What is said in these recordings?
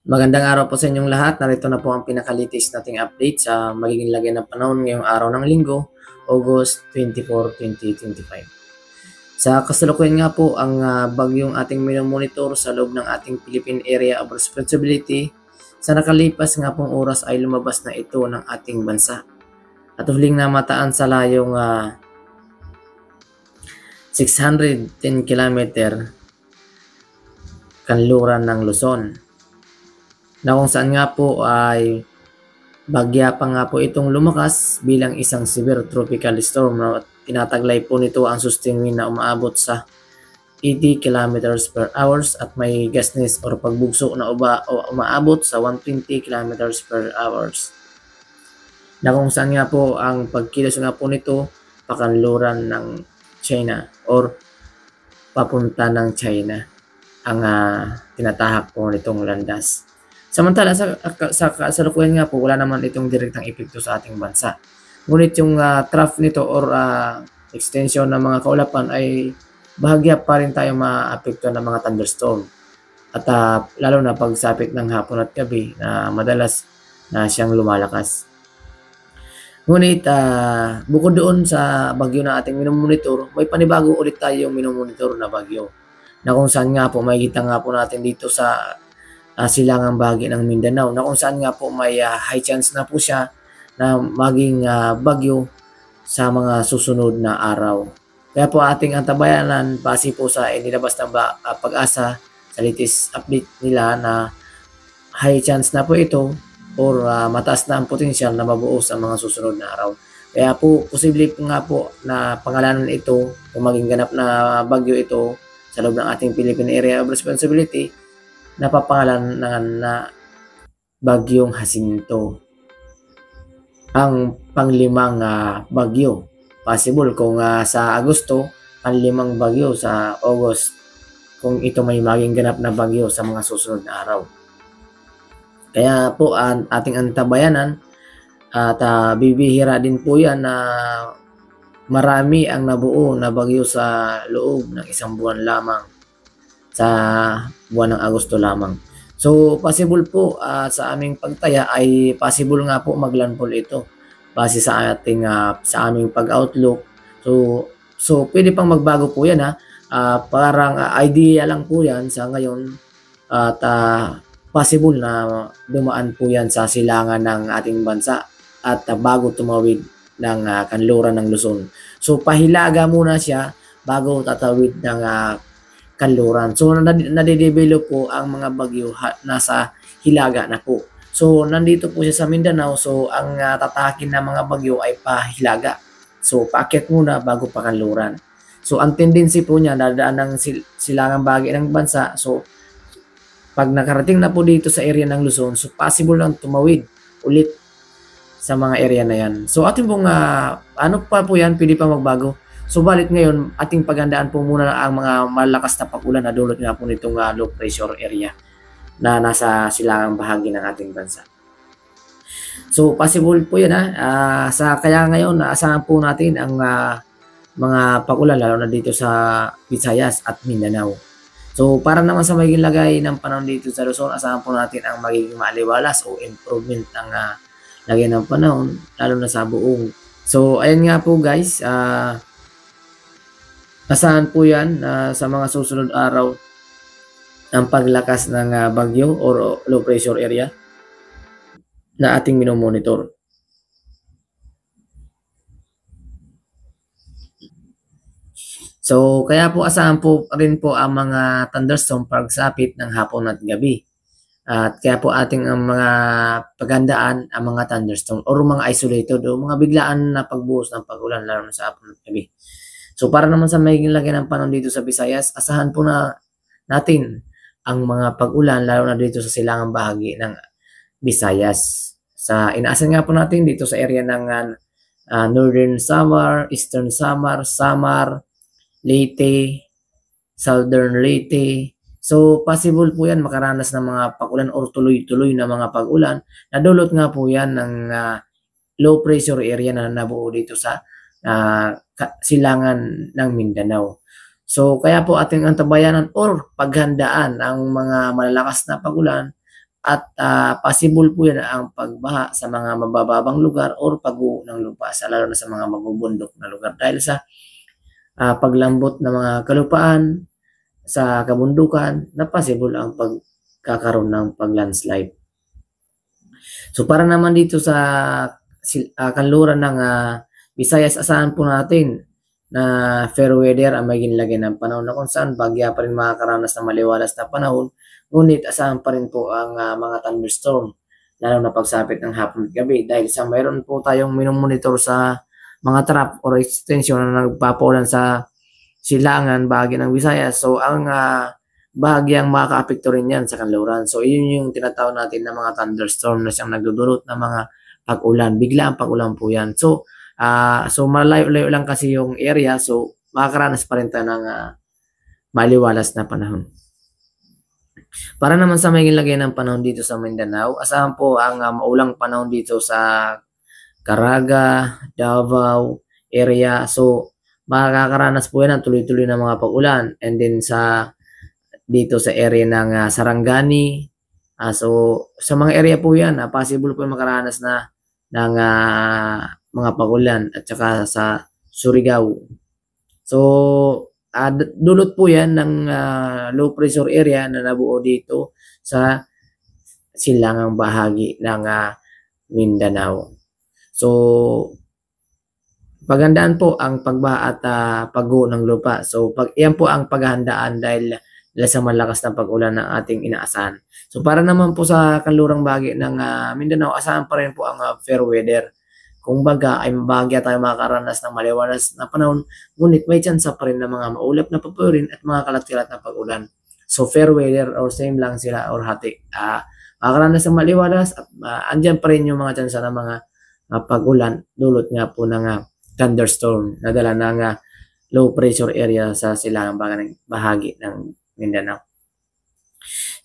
Magandang araw po sa inyong lahat. Narito na po ang pinaka-latest nating update sa magiging lagay ng panahon ngayong araw ng Linggo, August 24, 2025. Sa kasalukuyan nga po, ang bagyong ating minomonitor sa loob ng ating Philippine Area of Responsibility, sa nakalipas nga pong oras ay lumabas na ito ng ating bansa. At huling namataan sa layong 610 km kanluran ng Luzon, na kung saan nga po ay bagya pa nga po itong lumakas bilang isang severe tropical storm na tinataglay po nito ang sustained wind na umaabot sa 80 kilometers per hours at may gustness or pagbugso na umaabot sa 120 kilometers per hours. Na kung saan nga po ang pagkilos nga po nito pakanluran ng China or papunta ng China ang tinatahak po nitong landas. Samantala sa kasalukuyan nga po, wala naman itong direktang epekto sa ating bansa. Ngunit yung trough nito or extension ng mga kaulapan ay bahagya pa rin tayo maapekto ng mga thunderstorm. At lalo na pagsapit ng hapon at gabi na madalas na siyang lumalakas. Ngunit bukod doon sa bagyo na ating minomonitor, may panibago ulit tayong minomonitor na bagyo. Na kung saan nga po makikita nga po natin dito sa silangang bahagi ng Mindanao, na kung saan nga po may high chance na po siya na maging bagyo sa mga susunod na araw. Kaya po ating antabayanan base po sa inilabas ng Pag-asa sa latest update nila na high chance na po ito or mataas na ang potensyal na mabuo sa mga susunod na araw. Kaya po posible po nga po na pangalanan ito kung maging ganap na bagyo ito sa loob ng ating Philippine Area of Responsibility, napapangalanan na Bagyong Jacinto. Ang panglimang bagyo. Possible kung sa Agosto, panglimang bagyo sa August kung ito may maging ganap na bagyo sa mga susunod na araw. Kaya po ang ating antabayanan at bibihira din po yan na marami ang nabuo na bagyo sa loob ng isang buwan lamang, sa buwan ng Agosto lamang. So possible po sa aming pagtaya ay possible nga po maglandfall ito base sa ating sa aming pag-outlook. So pwede pang magbago po yan parang idea lang po yan sa ngayon at possible na dumaan po yan sa silangan ng ating bansa at bago tumawid ng kanluran ng Luzon. So pahilaga muna siya bago tatawid ng kanluran. So nade-develop po ang mga bagyo nasa hilaga na po. So nandito po siya sa Mindanao, so ang tatakin ng mga bagyo ay pahilaga. So paakyat muna bago pa kanluran. So ang tendency po niya dadaan ng silangang bahagi ng bansa. So pag nakarating na po dito sa area ng Luzon, so possible lang tumawid ulit sa mga area na yan. So ating pong ano pa po yan, pwede pa magbago. Subalit ngayon, ating paghandaan po muna ang mga malakas na pag-ulan na dulot nga po nitong low pressure area na nasa silangang bahagi ng ating bansa. So possible po yan kaya ngayon, naasahan po natin ang mga pag-ulan lalo na dito sa Visayas at Mindanao. So para naman sa magiging lagay ng panahon dito sa Luzon, asahan po natin ang magiging maaliwalas o improvement ng lagay ng panahon lalo na sa buong. So ayan nga po guys, asahan po yan sa mga susunod araw ang paglakas ng bagyo or low pressure area na ating minomonitor. So kaya po asahan po rin po ang mga thunderstorm pagsapit ng hapon at gabi. At kaya po ating mga paghandaan ang mga thunderstorm or mga isolated o mga biglaan na pagbuhos ng pag-ulan lalo na sa hapon at gabi. So para naman sa magiging lagay ng panahon dito sa Visayas, asahan po na natin ang mga pag-ulan lalo na dito sa silangang bahagi ng Visayas. Inaasahan nga po natin dito sa area ng Northern Samar, Eastern Samar, Leyte, Southern Leyte. So possible po yan makaranas ng mga pag-ulan or tuloy-tuloy na mga pag-ulan na dulot nga po yan ng low pressure area na nabuo dito sa silangan ng Mindanao. So kaya po ating antabayanan or paghandaan ang mga malalakas na pag-ulan at possible po yan ang pagbaha sa mga mabababang lugar or pagguho ng lupa, lalo na sa mga mabubundok na lugar dahil sa paglambot ng mga kalupaan sa kabundukan na possible ang pagkakaroon ng pag-landslide. So para naman dito sa kanluran ng Visayas, asahan po natin na fair weather ang maging lagay ng panahon na kung saan bagya pa rin makakaranas ng maliwalas na panahon, ngunit asahan pa rin po ang mga thunderstorm, lalo na pagsapit ng hapon at gabi dahil sa mayroon po tayong minomonitor sa mga trap or extension na nagpapaulan sa silangan bahagi ng Visayas. So ang bahagyang makaka-apekto rin yan sa kanluran. So yun yung tinatawag natin na mga thunderstorm na siyang nagdudulot ng mga pag-ulan. Bigla ang pag-ulan po yan. So malayo-layo lang kasi yung area, so makakaranas pa rin tayo ng maliwalas na panahon. Para naman sa maging lagay ng panahon dito sa Mindanao, asahan po ang maulang panahon dito sa Caraga, Davao area. So makakaranas po yan ng tuloy-tuloy na mga pag-ulan, and then dito sa area ng Sarangani. So sa mga area po yan, possible po makaranas na ng mga pag-ulan at saka sa Surigao. So dulot po yan ng low pressure area na nabuo dito sa silangang bahagi ng Mindanao. So paghandaan po ang pagbaha at pagguho ng lupa. So yan po ang paghahandaan dahil sa malakas na pag-ulan ng ating inaasahan. So para naman po sa kanlurang bahagi ng Mindanao, asahan pa rin po ang fair weather. Kung baga ay bahagya tayo makakaranas ng maliwalas na panahon, ngunit may chance pa rin ng mga maulap na papurin at mga kalat-kalat na pag-ulan. So fair weather or same lang sila or hati. Makakaranas ng maliwalas at andyan pa rin yung mga chance ng mga pag-ulan, dulot nga po ng thunderstorm na dala ng low pressure area sa silangang bahagi ng Mindanao.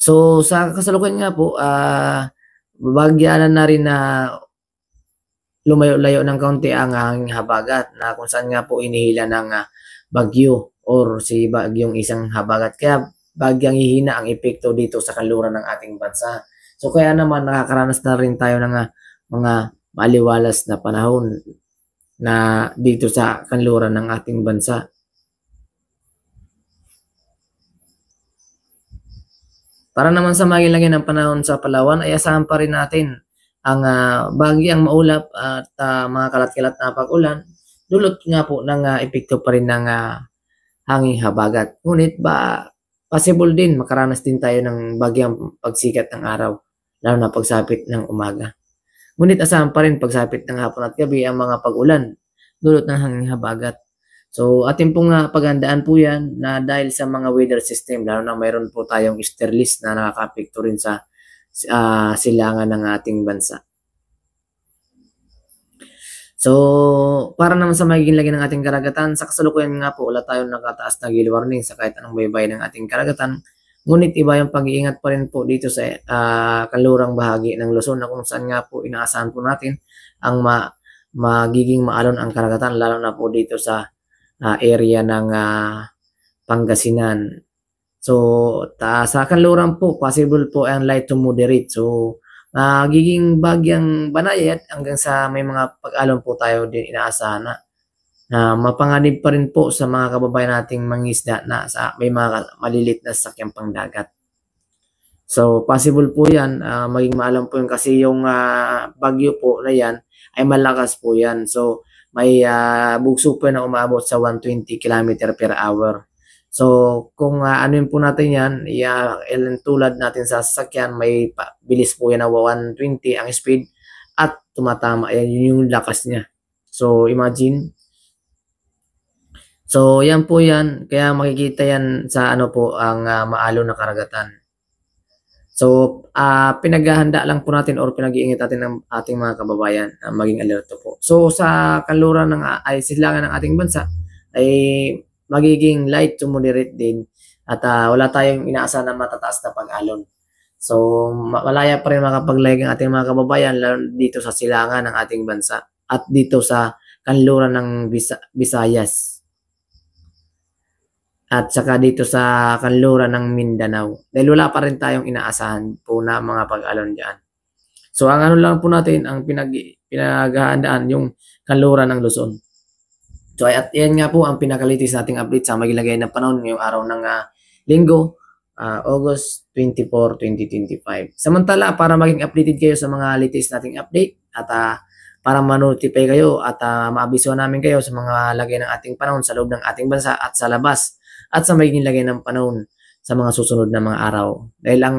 So sa kasalukuyan nga po, babagyanan na rin na lumayo-layo ng kaunti ang hanging habagat na kung saan nga po inihila ng bagyo or si bagyong isang habagat. Kaya bagyang hihina ang epekto dito sa kanluran ng ating bansa. So kaya naman nakakaranas na rin tayo ng mga maliwalas na panahon na dito sa kanluran ng ating bansa. Para naman sa maging lagay ng panahon sa Palawan, ay asahan pa rin natin ang bagyang maulap at mga kalat-kalat na pag-ulan, dulot nga po ng epekto pa rin ng hanging habagat. Ngunit possible din makaranas din tayo ng bagyang pagsikat ng araw, lalo na pagsapit ng umaga. Ngunit asahan pa rin pagsapit ng hapon at gabi ang mga pag-ulan, dulot ng hanging habagat. So atin pong paghandaan po yan na dahil sa mga weather system, lalo na mayroon po tayong easter list na nakaka-apekto rin sa silangan ng ating bansa. So para naman sa magiging lagay ng ating karagatan, sa kasalukuyan nga po wala tayong nakataas na gale warning sa kahit anong baybay ng ating karagatan. Ngunit iba yung pag-iingat pa rin po dito sa kanlurang bahagi ng Luzon na kung saan nga po inaasahan po natin ang magiging maalon ang karagatan, lalo na po dito sa area ng Pangasinan. So sa kanluran po, possible po ang light to moderate. So magiging bagyang banayad hanggang sa may mga pag-alon po tayo din inaasahan na mapanganib pa rin po sa mga kababayan nating mangisda na may mga malilit na sakyang pangdagat. So possible po yan, maging maalam po yun kasi yung bagyo po na yan ay malakas po yan. So may bugso po na umabot sa 120 km per hour. So kung ano yun po natin yan, tulad natin sa sasakyan, may bilis po yan na 120 ang speed at tumatama. Yan yung lakas niya. So imagine. So yan po yan. Kaya makikita yan sa ano po ang maalon na karagatan. So pinaghahanda lang po natin or pinag-iingat natin ng ating mga kababayan na maging alerto po. So sa kanluran ng silangan ng ating bansa ay magiging light to moderate din at wala tayong inaasahan na matataas na pag-alon. So malaya pa rin makapaglayag ang ating mga kababayan lalo dito sa silangan ng ating bansa at dito sa kanluran ng Visayas. at saka dito sa kanluran ng Mindanao. Dahil wala pa rin tayong inaasahan po na mga pag-alon dyan. So ang ano lang po natin, ang pinaghahandaan yung kanluran ng Luzon. So at yan nga po ang pinakalitis nating update sa maglagay ng panahon ngayong araw ng linggo, August 24, 2025. Samantala, para maging updated kayo sa mga latest nating update at para ma-notify kayo at maabiso namin kayo sa mga lagay ng ating panahon sa loob ng ating bansa at sa labas at sa magiging lagay ng panahon sa mga susunod na mga araw. Dahil ang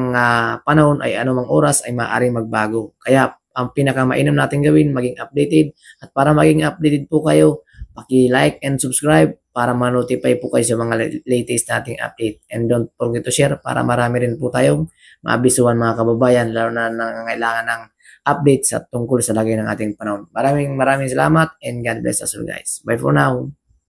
panahon ay anumang oras ay maaaring magbago. Kaya ang pinakamainam natin gawin, maging updated. At para maging updated po kayo, paki-like and subscribe para ma-notify po kayo sa mga latest nating update. And don't forget to share para marami rin po tayong maabisuhan mga kababayan, lalo na nangangailangan ng updates at tungkol sa lagay ng ating panahon. Maraming salamat and God bless us all guys. Bye for now.